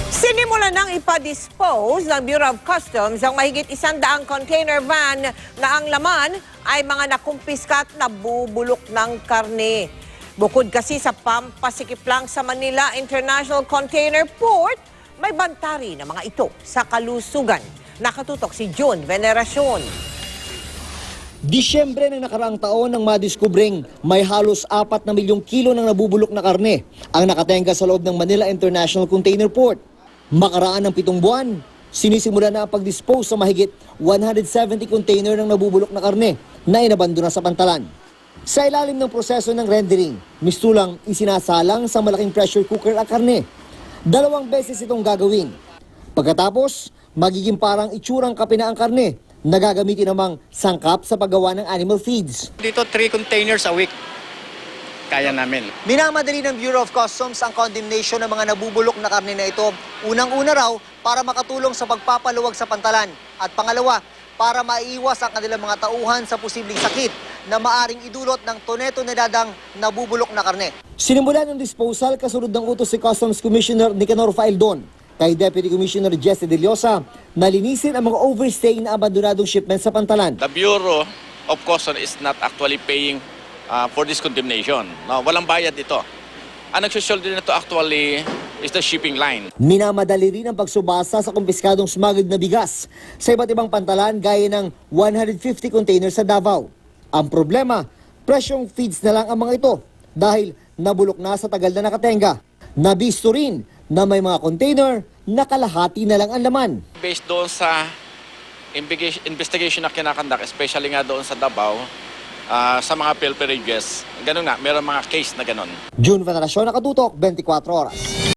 Sinimula nang ipadispose ng Bureau of Customs ang mahigit 100 container van na ang laman ay mga nakumpiska at nabubulok ng karne. Bukod kasi sa pampasikip lang sa Manila International Container Port, may bantari na mga ito sa kalusugan. Nakatutok si June Veneracion. Disyembre ng nakaraang taon nang madiskubring may halos 4 na milyong kilo ng nabubulok na karne ang nakatenga sa loob ng Manila International Container Port. Makaraan ng 7 buwan, sinisimula na ang pag-dispose sa mahigit 170 container ng nabubulok na karne na inabandona sa pantalan. Sa ilalim ng proseso ng rendering, mistulang isinasalang sa malaking pressure cooker ang karne. 2 beses itong gagawin. Pagkatapos, magiging parang itsurang kape na ang karne na gagamitin namang sangkap sa paggawa ng animal feeds. Dito 3 containers a week. Kaya namin. Minamadali ng Bureau of Customs ang condemnation ng mga nabubulok na karne na ito. Unang-una raw para makatulong sa pagpapaluwag sa pantalan. At pangalawa, para maiiwas ang kanilang mga tauhan sa posibleng sakit na maaring idulot ng tonedadang nabubulok na karne. Sinimulan ng disposal kasunod ng utos si Customs Commissioner Nicanor Faeldon kay Deputy Commissioner Jesse De Leosa na linisin ang mga overstaying na abandonadong shipment sa pantalan. The Bureau of Customs is not actually paying for this condemnation. No, walang bayad ito. Ang nagsusoldo nito actually is the shipping line. Minamadali rin ang pagsubasa sa kumpiskadong smuggled na bigas sa iba't ibang pantalan gaya ng 150 containers sa Davao. Ang problema, presyong feeds na lang ang mga ito dahil nabulok na sa tagal na nakatenga. Nabisto rin na may mga container na kalahati na lang ang laman. Based doon sa investigation na kinakandak, especially nga doon sa Davao, sa mga pilferages, ganun nga, meron mga case na ganun. June Veneracion, Nakatutok, 24 Oras.